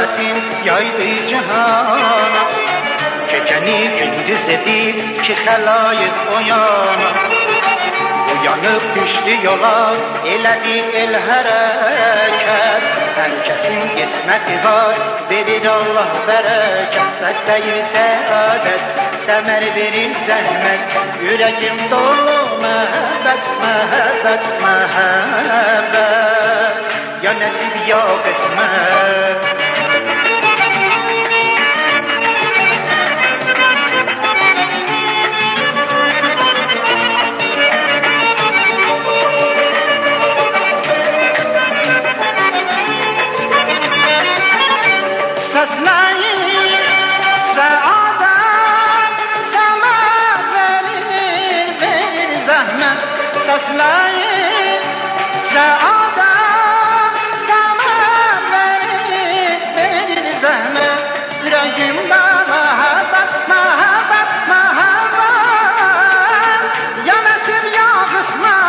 saadetin yaydı cihana, gecəni gündüz edib ki xəlayıq oyana. Uyanıb düşdü yola, elədi el hərəkət. Hər kəsin qisməti var, verir Allah bərəkət. Səsləyir səadət, səmər verir zəhmət. Ürəkim dolu məhəbbət, məhəbbət, məhəbbət. Ya nəsib, ya qismət. Səsləyir səadət, səmər verir, verir zəhmət. Səsləyir səadət, səmər verir, verir zəhmət. Ürəyimdə məhəbbət, məhəbbət, məhəbbət. Ya nəsib, ya qismət.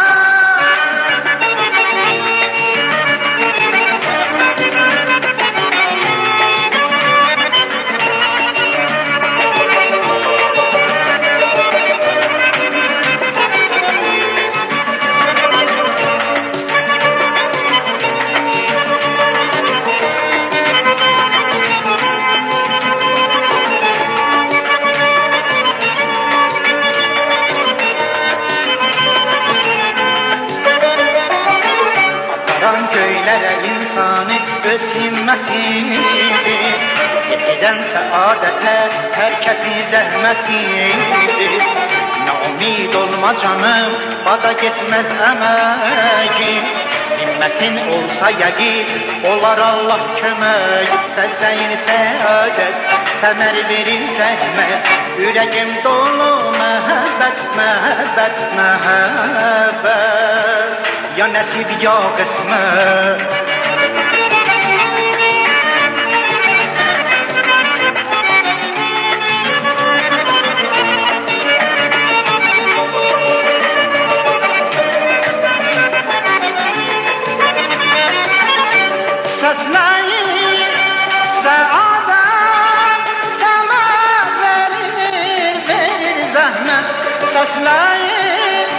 Göylərə insanı öz himmətidir, yetidən səadətə hər kəsin zəhmətidir. Nə umid olma canım, bada getməz əməyin. Himmətin olsa yəqin, olar Allah kömək. Səsləyir səadət, səmər verir zəhmət. Ürəkim dolu məhəbbət, məhəbbət, məhəbbət. Ya nəsib, ya qismət. Səsləyir səadət, səmər verir, verir zəhmət. Səsləyir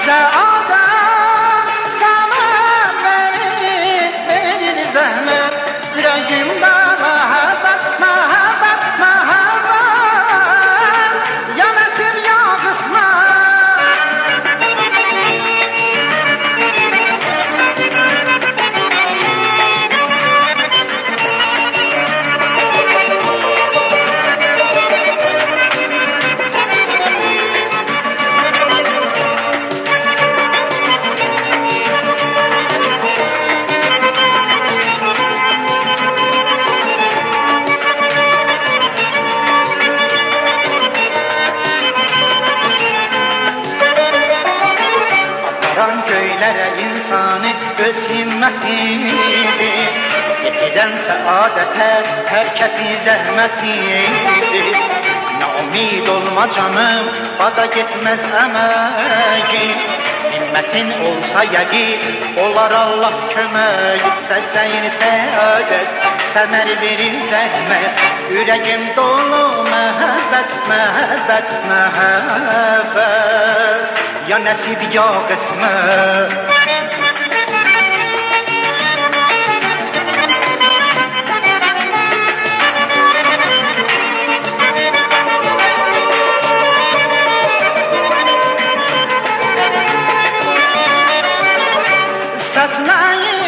səadət, səmər verir, verir zəhmət. Ürəyimdə məhəbbət, məhəbbət, məhəbbət. Ya nəsib, ya qismət. Göylərə insanı öz himmətidir, yetidən səadətə hər kəsin zəhmətidir. Nə umid olma canım, bada getməz əməyin. Himmətin olsa yəqin, olar Allah kömək. Səsləyir səadət, səmər verir zəhmət. Ürəkim dolu məhəbbət, məhəbbət, məhəbbət. Ya nəsib, ya qismət. Səsləyir